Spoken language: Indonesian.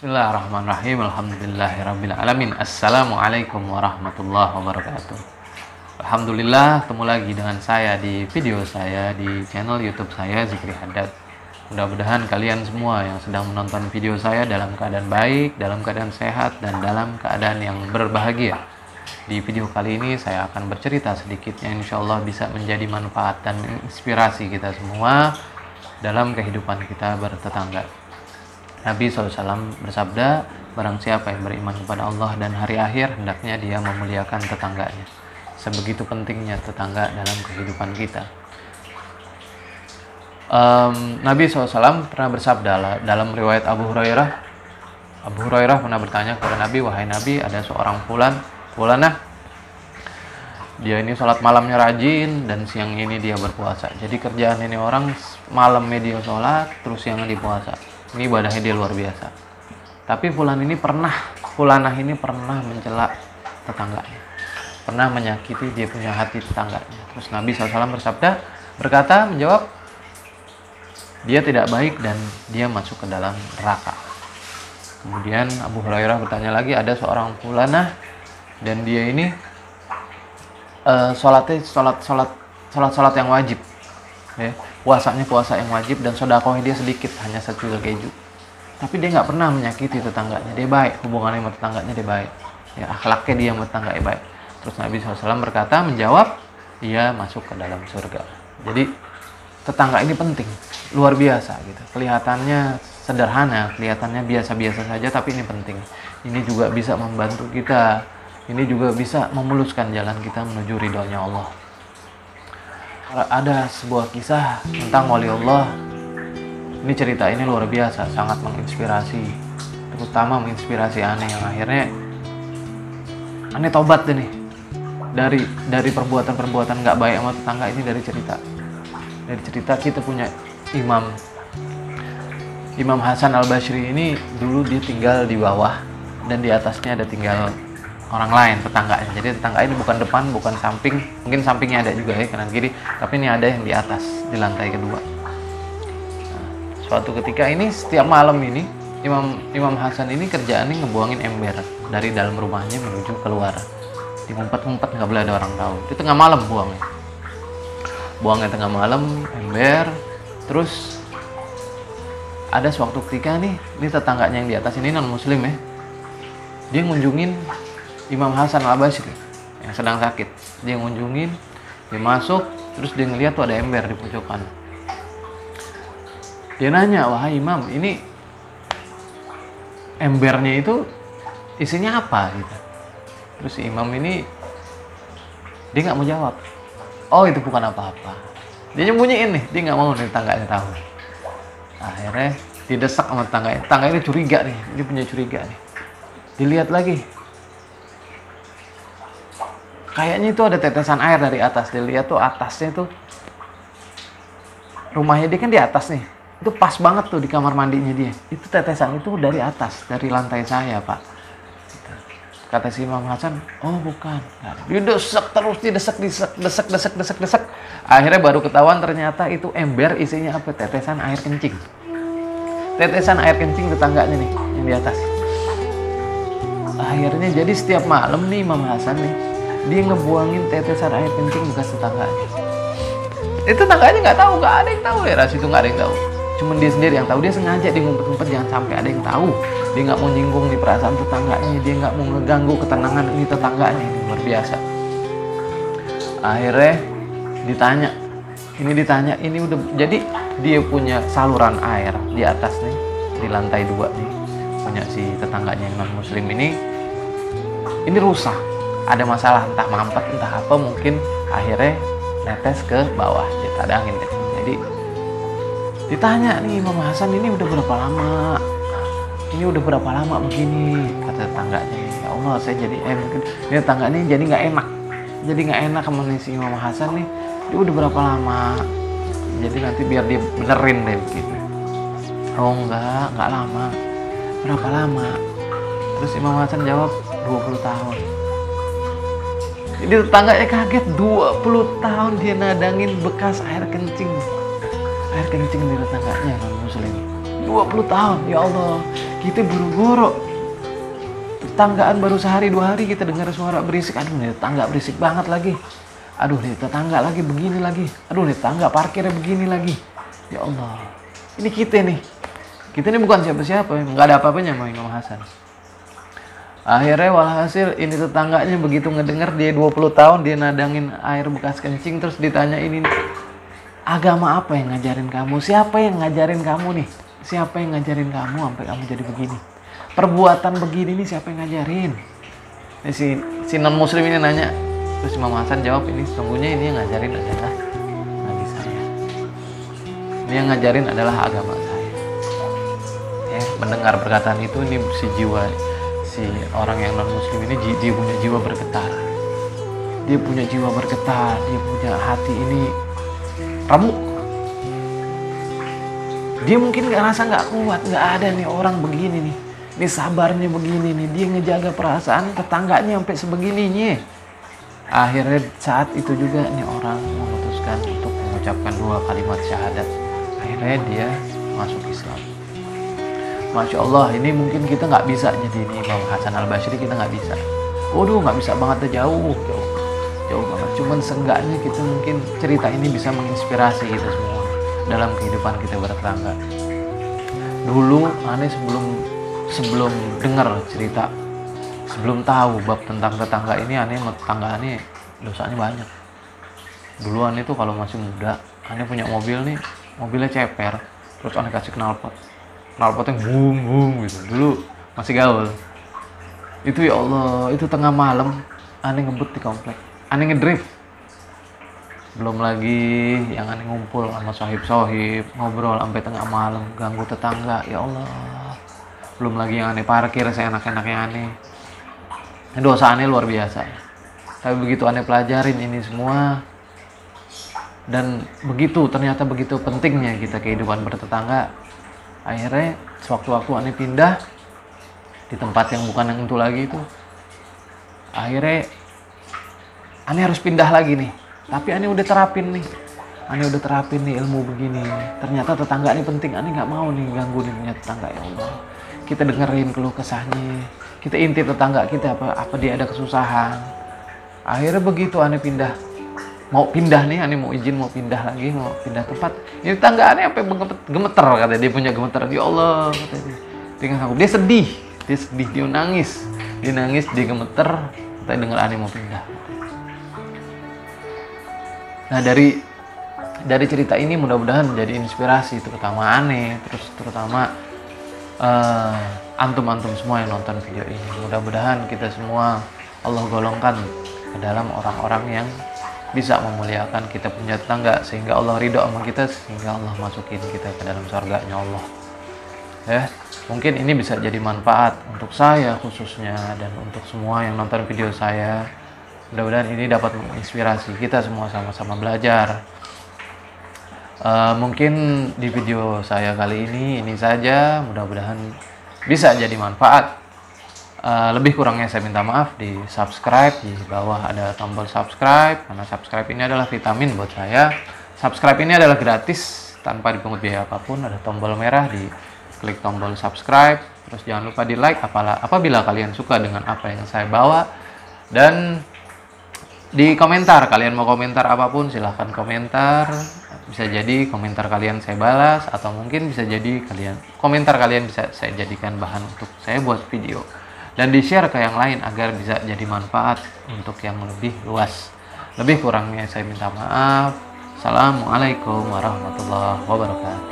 Bismillahirrahmanirrahim. Alhamdulillahirabbil alamin. Assalamualaikum warahmatullahi wabarakatuh. Alhamdulillah, ketemu lagi dengan saya di video saya di channel YouTube saya Zikri Haddad. Mudah-mudahan kalian semua yang sedang menonton video saya dalam keadaan baik, dalam keadaan sehat, dan dalam keadaan yang berbahagia. Di video kali ini saya akan bercerita sedikit yang insya Allah bisa menjadi manfaat dan inspirasi kita semua dalam kehidupan kita bertetangga. Nabi SAW bersabda, barang siapa yang beriman kepada Allah dan hari akhir, hendaknya dia memuliakan tetangganya. Sebegitu pentingnya tetangga dalam kehidupan kita. Nabi SAW pernah bersabda dalam riwayat Abu Hurairah pernah bertanya kepada Nabi, wahai Nabi, ada seorang fulanah, dia ini sholat malamnya rajin dan siang ini dia berpuasa. Jadi kerjaan ini orang malamnya dia sholat, terus siangnya dia puasa. Ini ibadahnya dia luar biasa. Tapi fulanah ini pernah mencela tetangganya, pernah menyakiti dia punya hati tetangganya. Terus Nabi SAW menjawab, dia tidak baik dan dia masuk ke dalam neraka. Kemudian Abu Hurairah bertanya lagi, ada seorang fulanah dan dia ini sholat yang wajib, ya. Puasanya puasa yang wajib dan sedekahnya dia sedikit, hanya secuil keju. Tapi dia nggak pernah menyakiti tetangganya, dia baik, hubungannya sama tetangganya dia baik, ya, akhlaknya dia sama tetangganya baik. Terus Nabi SAW menjawab, dia masuk ke dalam surga. Jadi tetangga ini penting, luar biasa gitu. Kelihatannya sederhana, kelihatannya biasa-biasa saja, tapi ini penting. Ini juga bisa membantu kita, ini juga bisa memuluskan jalan kita menuju ridhonya Allah. Ada sebuah kisah tentang wali Allah. Ini cerita ini luar biasa, sangat menginspirasi, terutama menginspirasi aneh yang akhirnya aneh tobat deh nih dari perbuatan-perbuatan nggak baik sama tetangga ini. Dari cerita kita punya Imam Hasan Al-Basri ini dulu dia tinggal di bawah dan di atasnya ada tinggal orang lain, tetangganya. Jadi tetangga ini bukan depan, bukan samping, mungkin sampingnya ada juga ya, kanan kiri, tapi ini ada yang di atas, di lantai kedua. Nah, suatu ketika ini, setiap malam ini, Imam Hasan ini kerjaannya ngebuangin ember dari dalam rumahnya menuju keluar. Dimumpet-mumpet, nggak boleh ada orang tahu. Di tengah malam buangnya tengah malam, ember. Terus ada suatu ketika nih, ini tetangganya yang di atas ini non muslim ya, dia ngunjungin Imam Hasan Al-Basri yang sedang sakit. Dia ngunjungin, dia masuk, terus dia ngeliat tuh ada ember di pojokan. Dia nanya, wahai Imam, ini embernya itu isinya apa gitu. Terus si Imam ini dia nggak mau jawab. Oh, itu bukan apa-apa. Dia nyembunyiin nih, dia nggak mau nih tetangganya tahu. Akhirnya didesak sama tetangganya. Tetangganya curiga nih, dia punya curiga nih. Dilihat lagi, kayaknya itu ada tetesan air dari atas. Dia lihat tuh atasnya tuh, rumahnya dia kan di atas nih, itu pas banget tuh di kamar mandinya dia. Itu tetesan itu dari atas, dari lantai saya, Pak. Kata si Imam Hasan, oh bukan. Dia desek. Akhirnya baru ketahuan ternyata itu ember isinya apa? Tetesan air kencing. Tetesan air kencing tetangganya nih, yang di atas. Akhirnya jadi setiap malam nih Imam Hasan nih, dia ngebuangin tetesan air kencing bekas tetangganya. Itu tetangganya nggak tahu, nggak ada yang tahu ya, ras itu nggak ada yang tahu. Cuman dia sendiri yang tahu. Dia sengaja dia ngumpet-ngumpet jangan sampai ada yang tahu. Dia nggak mau nyinggung di perasaan tetangganya, dia nggak mau ngeganggu ketenangan ini tetangganya. Ini luar biasa. Akhirnya ditanya, ini udah jadi dia punya saluran air di atas nih, di lantai 2 nih, punya si tetangganya yang non muslim ini rusak. Ada masalah, entah mampet, entah apa, mungkin akhirnya netes ke bawah, jadi ada angin. Jadi ditanya nih Imam Hasan, ini udah berapa lama? Ini ini udah berapa lama begini, kata tetangganya. Ya Allah, saya jadi mungkin ini tetangga ini jadi nggak enak sama nih si Imam Hasan nih. Dia udah berapa lama? Jadi nanti biar dia benerin deh gitu. Oh enggak lama. Berapa lama? Terus Imam Hasan jawab 20 tahun. Jadi tetangganya kaget, 20 tahun dia nadangin bekas air kencing di tetangganya non muslim. 20 tahun, ya Allah. Kita buru-buru. Tetanggaan baru sehari 2 hari kita dengar suara berisik. Aduh nih tetangga berisik banget lagi. Aduh nih tetangga lagi begini lagi. Aduh nih tetangga parkirnya begini lagi. Ya Allah. Ini kita nih bukan siapa-siapa, nggak ada apa-apanya sama Imam Hasan. Akhirnya walhasil ini tetangganya begitu ngedenger dia 20 tahun dia nadangin air bekas kencing, terus ditanya ini, agama apa yang ngajarin kamu? Siapa yang ngajarin kamu nih? Siapa yang ngajarin kamu sampai kamu jadi begini? Perbuatan begini nih siapa yang ngajarin? Si non muslim ini nanya. Terus Imam Hasan jawab, ini sesungguhnya ini yang ngajarin adalah Nabi saya. Ini yang ngajarin adalah agama saya. Ya, mendengar perkataan itu ini si orang yang non muslim ini dia punya jiwa bergetar. Dia punya jiwa bergetar, dia punya hati ini remuk. Dia mungkin ngerasa nggak kuat, nggak ada nih orang begini nih. Ini sabarnya begini nih, dia ngejaga perasaan tetangganya sampai sebegininya. Akhirnya saat itu juga nih orang memutuskan untuk mengucapkan 2 kalimat syahadat. Akhirnya dia masuk Islam. Masya Allah, ini mungkin kita nggak bisa jadi ini Imam Hasan Al-Basri, kita nggak bisa. Waduh, nggak bisa banget, jauh banget. Cuman seenggaknya kita mungkin cerita ini bisa menginspirasi kita semua dalam kehidupan kita bertetangga. Dulu aneh sebelum dengar cerita, sebelum tahu bab tentang tetangga ini, aneh sama tetangga aneh dosanya banyak. Dulu aneh tuh kalau masih muda, aneh punya mobil nih, mobilnya ceper, terus aneh kasih knalpotnya bung gitu. Dulu masih gaul. Itu ya Allah, itu tengah malam aneh ngebut di komplek, aneh ngedrift. Belum lagi yang aneh ngumpul sama sohib ngobrol sampai tengah malam ganggu tetangga, ya Allah. Belum lagi yang aneh parkir seenak-enaknya aneh. Dosa aneh luar biasa. Tapi begitu aneh pelajarin ini semua, dan ternyata begitu pentingnya kita kehidupan bertetangga. Akhirnya sewaktu-waktu aneh pindah di tempat yang bukan yang itu lagi itu, akhirnya aneh harus pindah lagi nih. Tapi aneh udah terapin nih ilmu begini. Ternyata tetangga ini penting. Aneh nggak mau nih ganggu nih punya tetangga, ya Allah. Kita dengerin keluh kesahnya, kita intip tetangga kita apa dia ada kesusahan. Akhirnya begitu aneh mau pindah nih, aneh mau izin mau pindah tempat. Ini tetangga aneh sampai gemeter, kata dia punya gemeter. Ya Allah, kata dia. Dia sedih, dia nangis, dia gemeter. Kita dengar aneh mau pindah. Nah dari cerita ini mudah-mudahan jadi inspirasi terutama aneh, terutama antum-antum semua yang nonton video ini. Mudah-mudahan kita semua Allah golongkan ke dalam orang-orang yang bisa memuliakan kita punya tetangga, sehingga Allah ridho sama kita, sehingga Allah masukin kita ke dalam surganya Allah. Ya, mungkin ini bisa jadi manfaat untuk saya khususnya dan untuk semua yang nonton video saya. Mudah-mudahan ini dapat menginspirasi kita semua sama-sama belajar. Mungkin di video saya kali ini saja. Mudah-mudahan bisa jadi manfaat. Lebih kurangnya saya minta maaf. Di subscribe, di bawah ada tombol subscribe, karena subscribe ini adalah vitamin buat saya. Subscribe ini adalah gratis tanpa dipungut biaya apapun. Ada tombol merah, di klik tombol subscribe. Terus jangan lupa di like apabila kalian suka dengan apa yang saya bawa. Dan di komentar, kalian mau komentar apapun silahkan komentar. Bisa jadi komentar kalian saya balas, atau mungkin bisa jadi komentar kalian bisa saya jadikan bahan untuk saya buat video dan di share ke yang lain agar bisa jadi manfaat untuk yang lebih luas. Lebih kurangnya saya minta maaf. Assalamualaikum warahmatullahi wabarakatuh.